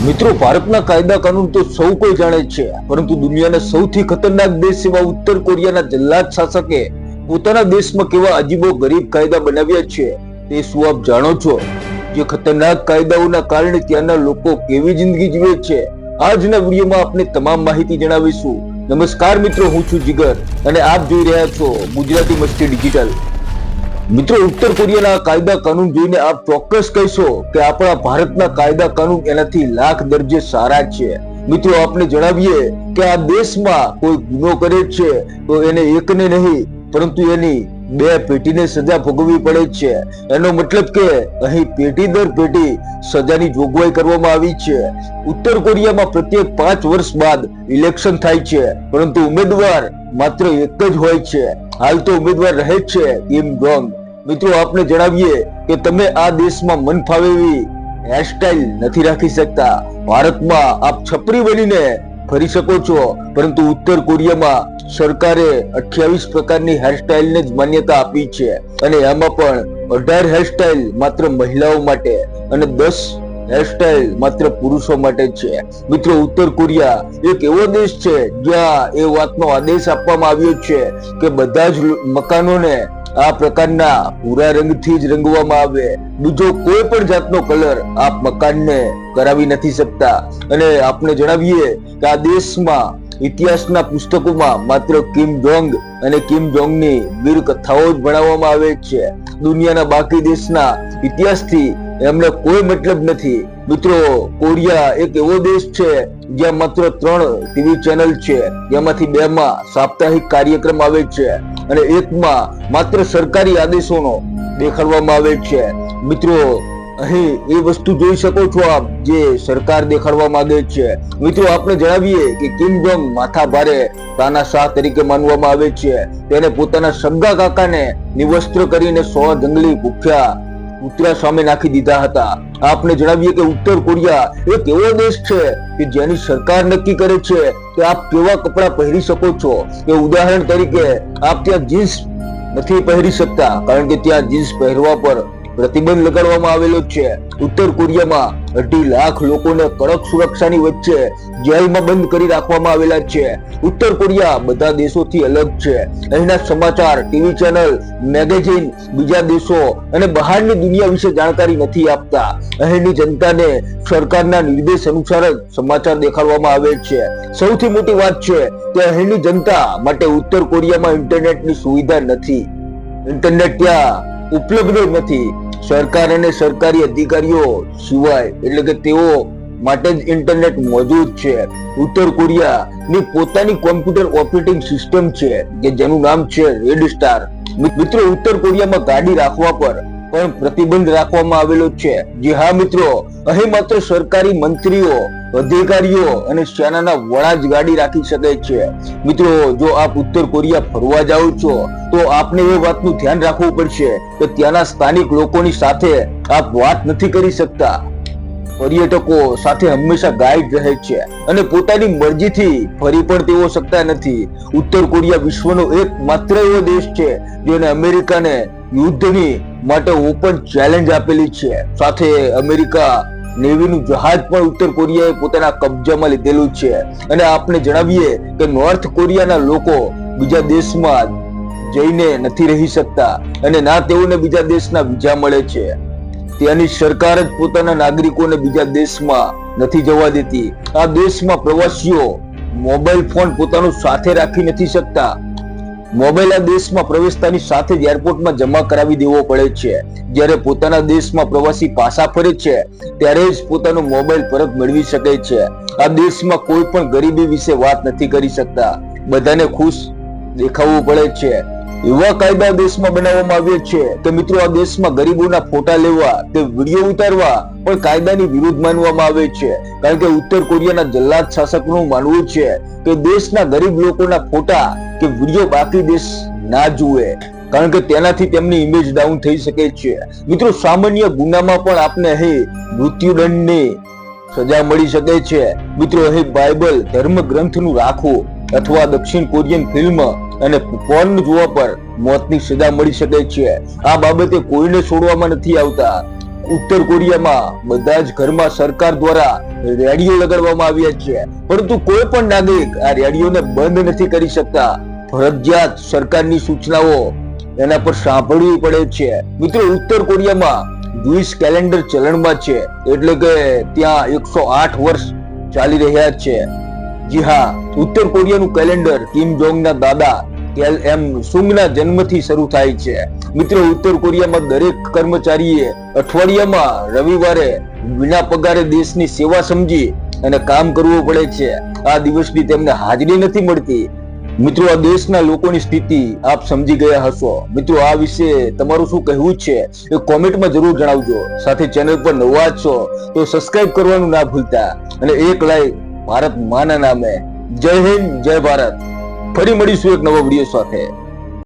મિત્રો, ભારતના કાયદા કાનૂન તો સૌ કોઈ જાણે છે, પરંતુ દુનિયાના સૌથી ખતરનાક દેશ એવા ઉત્તર કોરિયાના જલ્લાદ શાસકે પોતાના દેશમાં કેવા અજીબો ગરીબ કાયદા બનાવ્યા છે તે શું આપ જાણો છો? જે ખતરનાક કાયદાઓના કારણે ત્યાંના લોકો કેવી જિંદગી જીવે છે, આજના વિડીયોમાં આપણે તમામ માહિતી જણાવીશું. નમસ્કાર મિત્રો, હું છું જીગર અને આપ જોઈ રહ્યા છો ગુજરાતી મસ્તી ડિજિટલ. મિત્રો, ઉત્તર કોરિયાના કાયદા કાનૂન જોઈને આપ ચોક્કસ કહેશો કે આપણા ભારતના કાયદા કાનૂન એનાથી લાખ દરજે સારા છે. મિત્રો, આપને જણાવીએ કે આ દેશમાં કોઈ ગુનો કરે છે તો એને એકને નહીં પરંતુ એની 2 પેઢીને સજા ભોગવવી પડે છે. એનો મતલબ કે અહીં પેઢી દર પેઢી સજાની જોગવાઈ કરવામાં આવી છે. ઉત્તર કોરિયામાં પ્રત્યેક 5 વર્ષ બાદ ઇલેક્શન થાય છે, પરંતુ ઉમેદવાર માત્ર એક જ હોય છે. હાલ તો ઉમેદવાર રહે છે કિમ જોંગ. મિત્રો, આપને જણાવીએ કે તમે આ દેશમાં મન ફાવે એવી હેરસ્ટાઇલ નથી રાખી શકતા. ભારતમાં આપ છપરી બનીને ફરી શકો છો, પરંતુ ઉત્તર કોરિયામાં સરકારે 28 પ્રકારની હેરસ્ટાઇલને જ માન્યતા આપી છે અને એમાં પણ 18 હેરસ્ટાઇલ માત્ર મહિલાઓ માટે અને 10 હેરસ્ટાઇલ માત્ર પુરુષો માટે છે. મિત્રો, ઉત્તર કોરિયા એક એવો દેશ છે જ્યાં એ વાતનો આદેશ આપવામાં આવ્યો છે કે બધા જ મકાનોને આ પ્રકારના ભૂરા રંગથી જ રંગવામાં આવે. બીજો કોઈ પણ જાતનો કલર આપ મકાનને કરાવી નથી શકતા. અને આપને જણાવીએ કે આ દેશમાં ઇતિહાસના પુસ્તકોમાં માત્ર કિમ જોંગ અને કિમ જોંગની વીર કથાઓ જ ભણાવવામાં આવે છે. દુનિયાના બાકી દેશના ઇતિહાસથી એમને કોઈ મતલબ નથી. મિત્રો, કોરિયા એક એવો દેશ છે જ્યાં માત્ર 3 ટીવી ચેનલ છે, જેમાંથી 2 માં સાપ્તાહિક કાર્યક્રમ આવે છે અને 1 માં માત્ર સરકારી આદેશોનો દેખાડવામાં આવે છે. મિત્રો, અહીં એ વસ્તુ જોઈ શકો છો આપ જે સરકાર દેખાડવા માંગે છે. મિત્રો, આપણે જણાવીએ કે કિમ જોંગ માથા ભારે તાનાશાહ તરીકે માનવામાં આવે છે. તેને પોતાના સગા કાકાને નિવસ્ત્ર કરીને 100 જંગલી ભૂખ્યા કૂતરા સામે નાખી દીધા હતા. આપને જણાવીએ કે ઉત્તર કોરિયા એક એવો દેશ છે કે જેની સરકાર નક્કી કરે છે કે આપ કેવા કપડા પહેરી શકો છો. કે ઉદાહરણ તરીકે આપ ત્યાં જીન્સ નથી પહેરી શકતા, કારણ કે ત્યાં જીન્સ પહેરવા પર પ્રતિબંધ લગાડવામાં આવેલો છે. ઉત્તર કોરિયામાં 2.5 લાખ લોકોને કડક સુરક્ષાની વચ્ચે જેલમાં બંધ કરી રાખવામાં આવેલા છે. ઉત્તર કોરિયા બધા દેશોથી અલગ છે. અહીંના સમાચાર, ટીવી ચેનલ, મેગેઝિન બીજા દેશો અને બહારની દુનિયા વિશે જાણકારી નથી આપતા. અહીંની જનતાને સરકારના નિર્દેશ અનુસાર જ સમાચાર દેખાડવામાં આવે છે. સૌથી મોટી વાત છે કે અહીંની જનતા માટે ઉત્તર કોરિયામાં ઇન્ટરનેટની સુવિધા નથી. ઇન્ટરનેટ ત્યાં ઉપલબ્ધ નથી. સરકાર અને સરકારી અધિકારીઓ સિવાય, એટલે કે તેઓ માટે જ ઇન્ટરનેટ મોજૂદ છે. ઉત્તર કોરિયાની પોતાની કોમ્પ્યુટર ઓપરેટિંગ સિસ્ટમ છે કે જેનું નામ છે રેડ સ્ટાર. મિત્રો, ઉત્તર કોરિયામાં ગાડી રાખવા પર પણ પ્રતિબંધ રાખવામાં આવેલો છે. જી હા મિત્રો, અહીં માત્ર સરકારી મંત્રીઓ, અધિકારીઓ અને સેનાના વડા જ ગાડી રાખી શકે છે. મિત્રો, જો આપ ઉત્તર કોરિયા ફરવા જાઓ છો તો આપને એ વાતનું ધ્યાન રાખવું પડશે કે ત્યાંના સ્થાનિક લોકોની સાથે આપ વાત નથી કરી શકતા. પર્યટકો સાથે હંમેશા ગાઈડ રહે છે અને પોતાની મરજીથી ફરી પણ તેઓ શકતા નથી. ઉત્તર કોરિયા વિશ્વનો એક માત્ર એવો દેશ છે જેને અમેરિકાને યુદ્ધની માટે ઓપન ચેલેન્જ આપેલી છે. સાથે અમેરિકા નેવીનું જહાજ પણ ઉત્તર કોરિયાએ પોતાના કબજામાં લીધેલું છે. અને આપને જણાવીએ કે નોર્થ કોરિયાના લોકો બીજા દેશમાં જઈને નથી રહી શકતા અને ના તેઓને બીજા દેશના વિઝા મળે છે. ત્યાંની સરકાર જ પોતાના નાગરિકોને બીજા દેશમાં નથી જવા દેતી. આ દેશમાં પ્રવાસીઓ મોબાઈલ ફોન પોતાનો સાથે રાખી નથી શકતા. મોબાઈલ આ દેશમાં પ્રવેશતાની સાથે જ એરપોર્ટમાં જમા કરાવી દેવો પડે છે. જ્યારે પોતાના દેશમાં પ્રવાસી પાછા ફરે છે ત્યારે જ પોતાનો મોબાઈલ પરત મેળવી શકે છે. આ દેશમાં કોઈ પણ ગરીબી વિશે વાત નથી કરી શકતા. બધાને ખુશ દેખાવું પડે છે. એવા કાયદા દેશમાં બનાવવામાં આવ્યા છે કે મિત્રો, આ દેશમાં ગરીબોના ફોટા લેવા કે વિડીયો ઉતારવા પણ કાયદાની વિરુદ્ધ માનવામાં આવે છે. કારણ કે ઉત્તર કોરિયાના જલ્લાદ શાસકનું માનવું છે કે દેશના ગરીબ લોકોના ફોટા કે વિડીયો બાકી દેશ ના જુએ, કારણ કે તેનાથી તેમની ઇમેજ ડાઉન થઈ શકે છે. મિત્રો, સામાન્ય ગુનામાં પણ આપને અહીં મૃત્યુદંડની સજા મળી શકે છે. મિત્રો, અહીં બાઇબલ ધર્મ ગ્રંથનું રાખવું અથવા દક્ષિણ કોરિયન ફિલ્મ અને પોર્ન જોવા પર મોતની સજા મળી શકે છે. આ બાબતે કોઈને છોડવામાં નથી આવતા. ઉત્તર કોરિયામાં બધા જ ઘરમાં સરકાર દ્વારા રેડિયો લગાડવામાં આવ્યા છે, પરંતુ કોઈ પણ નાગરિક આ રેડિયોને બંધ નથી કરી શકતા. ફરજિયાત સરકારની સૂચનાઓ એના પર સાંભળવી પડે છે. મિત્રો, ઉત્તર કોરિયામાં 20 કેલેન્ડર ચલણમાં છે, એટલે કે ત્યાં 108 વર્ષ ચાલી રહ્યા છે. જી હા, ઉત્તર કોરિયાનું કેલેન્ડર કિમ જોંગના દાદા KM સુંગના જન્મથી શરૂ થાય છે. મિત્રો, ઉત્તર કોરિયામાં દરેક કર્મચારીએ અઠવાડિયામાં રવિવારે વિના પગારે દેશની સેવા સમજી અને કામ કરવું પડે છે. આ દિવસની તેમને હાજરી નથી મળતી. મિત્રો, આ દેશના લોકોની સ્થિતિ આપ સમજી ગયા હશો. મિત્રો, આ વિશે તમારું શું કહેવું છે એ કોમેન્ટમાં જરૂર જણાવજો. સાથે ચેનલ પર નવા છો તો સબસ્ક્રાઇબ કરવાનું ના ભૂલતા અને એક લાઈક ભારત માના નામે. જય હિન્દ, જય ભારત. ફરી મળીશું એક નવો વિડીયો સાથે.